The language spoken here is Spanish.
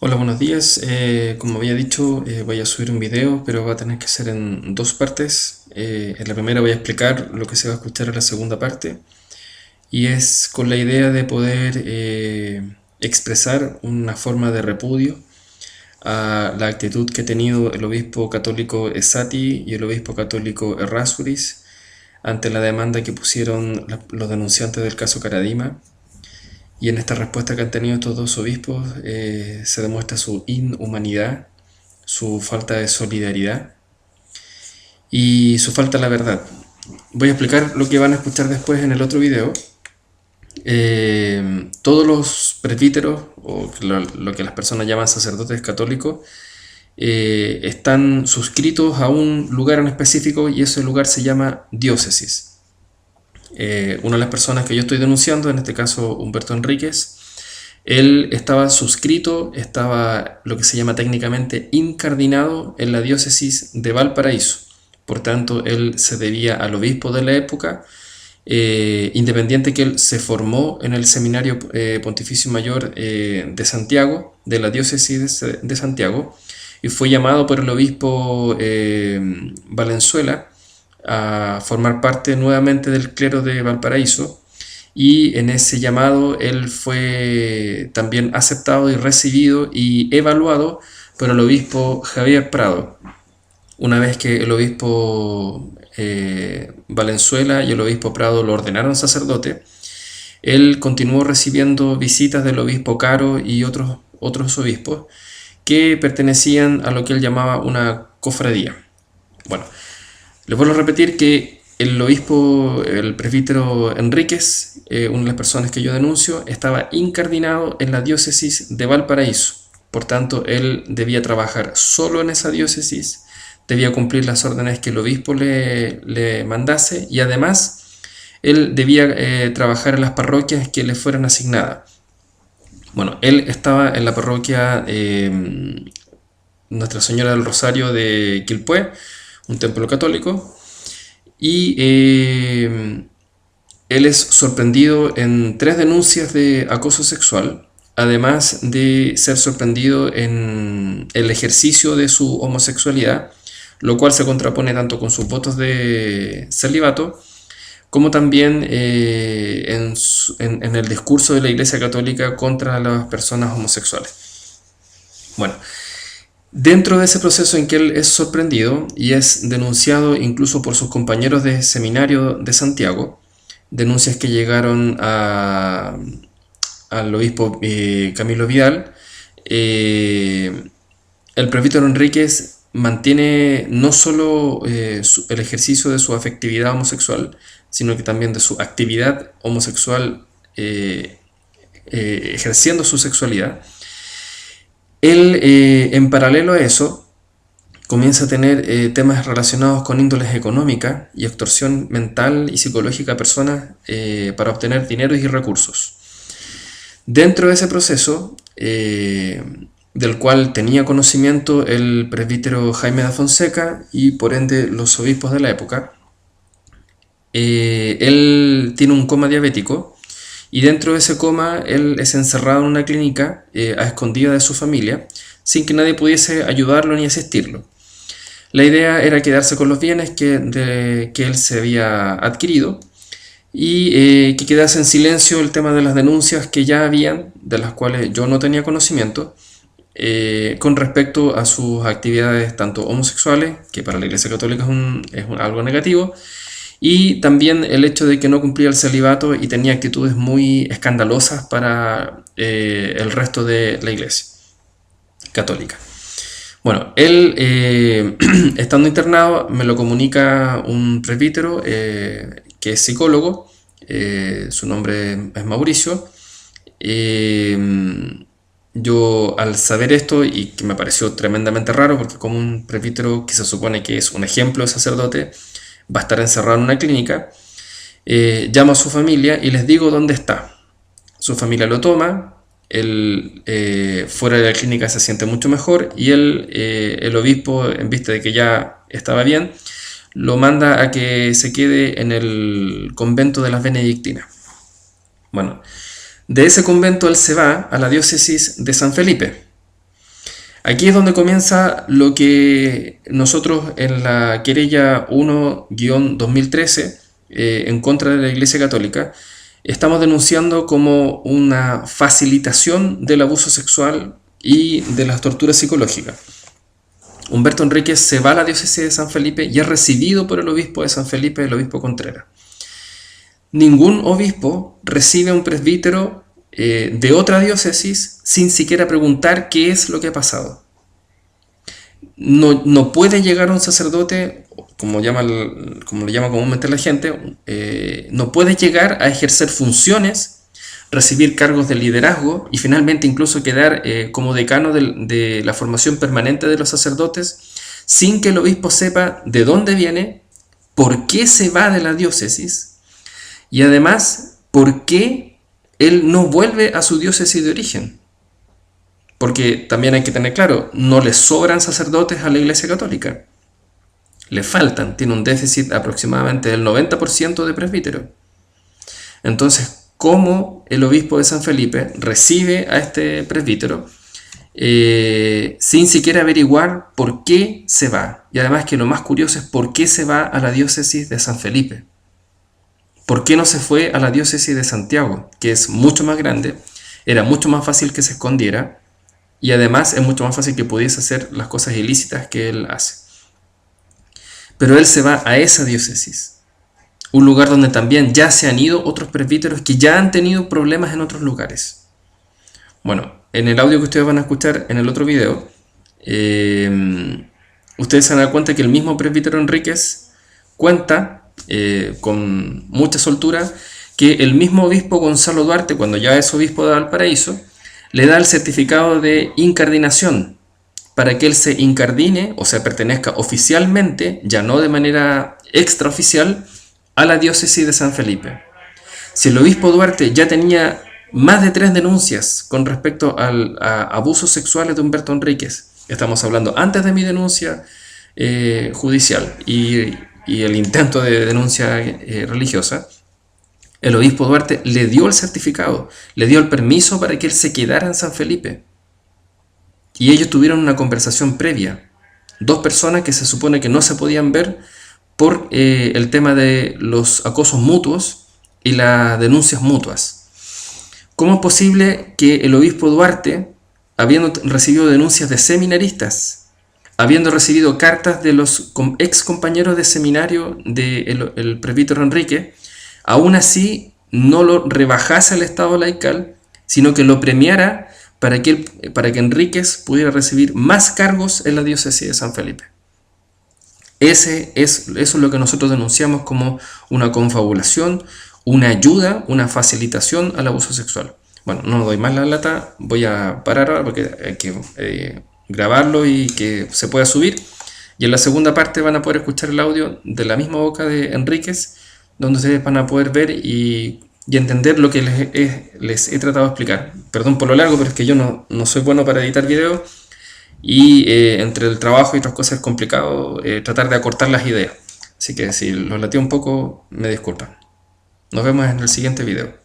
Hola, buenos días. Como había dicho, voy a subir un video, pero va a tener que ser en dos partes. En la primera voy a explicar lo que se va a escuchar en la segunda parte y es con la idea de poder expresar una forma de repudio a la actitud que ha tenido el obispo católico Esati y el obispo católico Errázuriz ante la demanda que pusieron los denunciantes del caso Caradima. Y en esta respuesta que han tenido estos dos obispos se demuestra su inhumanidad, su falta de solidaridad y su falta de la verdad. Voy a explicar lo que van a escuchar después en el otro video. Todos los presbíteros, o lo que las personas llaman sacerdotes católicos, están suscritos a un lugar en específico y ese lugar se llama diócesis. Una de las personas que yo estoy denunciando, en este caso Humberto Enríquez, él estaba suscrito, estaba lo que se llama técnicamente incardinado en la diócesis de Valparaíso. Por tanto, él se debía al obispo de la época, independiente que él se formó en el Seminario Pontificio Mayor de Santiago, de la diócesis de Santiago, y fue llamado por el obispo Valenzuela a formar parte nuevamente del clero de Valparaíso, y en ese llamado él fue también aceptado y recibido y evaluado por el obispo Javier Prado. Una vez que el obispo Valenzuela y el obispo Prado lo ordenaron sacerdote, él continuó recibiendo visitas del obispo Caro y otros obispos que pertenecían a lo que él llamaba una cofradía. Bueno, les vuelvo a repetir que el obispo, el presbítero Enríquez, una de las personas que yo denuncio, estaba incardinado en la diócesis de Valparaíso. Por tanto, él debía trabajar solo en esa diócesis, debía cumplir las órdenes que el obispo le mandase y además él debía trabajar en las parroquias que le fueran asignadas. Bueno, él estaba en la parroquia Nuestra Señora del Rosario de Quilpué, un templo católico, y él es sorprendido en 3 denuncias de acoso sexual, además de ser sorprendido en el ejercicio de su homosexualidad, lo cual se contrapone tanto con sus votos de celibato, como también en el discurso de la Iglesia Católica contra las personas homosexuales. Bueno, dentro de ese proceso en que él es sorprendido y es denunciado incluso por sus compañeros de seminario de Santiago, denuncias que llegaron al obispo Camilo Vidal, el presbítero Enríquez mantiene no solo el ejercicio de su afectividad homosexual, sino que también de su actividad homosexual ejerciendo su sexualidad. Él, en paralelo a eso, comienza a tener temas relacionados con índoles económica y extorsión mental y psicológica a personas para obtener dinero y recursos. Dentro de ese proceso, del cual tenía conocimiento el presbítero Jaime da Fonseca y por ende los obispos de la época, él tiene un coma diabético y dentro de ese coma él es encerrado en una clínica a escondida de su familia sin que nadie pudiese ayudarlo ni asistirlo. La idea era quedarse con los bienes que él se había adquirido y que quedase en silencio el tema de las denuncias que ya habían, de las cuales yo no tenía conocimiento, con respecto a sus actividades tanto homosexuales, que para la Iglesia Católica es algo negativo, y también el hecho de que no cumplía el celibato y tenía actitudes muy escandalosas para el resto de la Iglesia Católica. Bueno, él, estando internado, me lo comunica un presbítero que es psicólogo, su nombre es Mauricio. Yo, al saber esto, y que me pareció tremendamente raro, porque como un presbítero que se supone que es un ejemplo de sacerdote, va a estar encerrado en una clínica, llamo a su familia y les digo dónde está. Su familia lo toma, él fuera de la clínica se siente mucho mejor y él, el obispo, en vista de que ya estaba bien, lo manda a que se quede en el convento de las Benedictinas. Bueno, de ese convento él se va a la diócesis de San Felipe. Aquí es donde comienza lo que nosotros en la querella 1-2013 en contra de la Iglesia Católica estamos denunciando como una facilitación del abuso sexual y de las torturas psicológicas. Humberto Enríquez se va a la diócesis de San Felipe y es recibido por el obispo de San Felipe, el obispo Contreras. Ningún obispo recibe a un presbítero de otra diócesis sin siquiera preguntar qué es lo que ha pasado. No puede llegar un sacerdote, como le llama comúnmente la gente, no puede llegar a ejercer funciones, recibir cargos de liderazgo y finalmente incluso quedar como decano de la formación permanente de los sacerdotes sin que el obispo sepa de dónde viene, por qué se va de la diócesis y además por qué él no vuelve a su diócesis de origen. Porque también hay que tener claro, no le sobran sacerdotes a la Iglesia Católica. Le faltan, tiene un déficit aproximadamente del 90% de presbíteros. Entonces, ¿cómo el obispo de San Felipe recibe a este presbítero sin siquiera averiguar por qué se va? Y además que lo más curioso es por qué se va a la diócesis de San Felipe. ¿Por qué no se fue a la diócesis de Santiago, que es mucho más grande, era mucho más fácil que se escondiera y además es mucho más fácil que pudiese hacer las cosas ilícitas que él hace? Pero él se va a esa diócesis, un lugar donde también ya se han ido otros presbíteros que ya han tenido problemas en otros lugares. Bueno, en el audio que ustedes van a escuchar en el otro video, ustedes se van a dar cuenta que el mismo presbítero Enríquez cuenta con mucha soltura que el mismo obispo Gonzalo Duarte, cuando ya es obispo de Valparaíso, le da el certificado de incardinación para que él se incardine, o sea, pertenezca oficialmente, ya no de manera extraoficial, a la diócesis de San Felipe. Si el obispo Duarte ya tenía más de 3 denuncias con respecto a abusos sexuales de Humberto Enríquez, estamos hablando antes de mi denuncia judicial y el intento de denuncia religiosa, el obispo Duarte le dio el certificado, le dio el permiso para que él se quedara en San Felipe. Y ellos tuvieron una conversación previa. 2 personas que se supone que no se podían ver por el tema de los acosos mutuos y las denuncias mutuas. ¿Cómo es posible que el obispo Duarte, habiendo recibido denuncias de seminaristas, habiendo recibido cartas de los ex compañeros de seminario del presbítero Enrique, aún así no lo rebajase al estado laical, sino que lo premiara para que Enríquez pudiera recibir más cargos en la diócesis de San Felipe? Eso es lo que nosotros denunciamos como una confabulación, una ayuda, una facilitación al abuso sexual. Bueno, no doy más la lata, voy a parar ahora porque hay que grabarlo y que se pueda subir. Y en la segunda parte van a poder escuchar el audio de la misma boca de Enríquez, donde ustedes van a poder ver y entender lo que les he tratado de explicar. Perdón por lo largo, pero es que yo no soy bueno para editar videos y entre el trabajo y otras cosas es complicado tratar de acortar las ideas. Así que si los lateo un poco, me disculpan. Nos vemos en el siguiente video.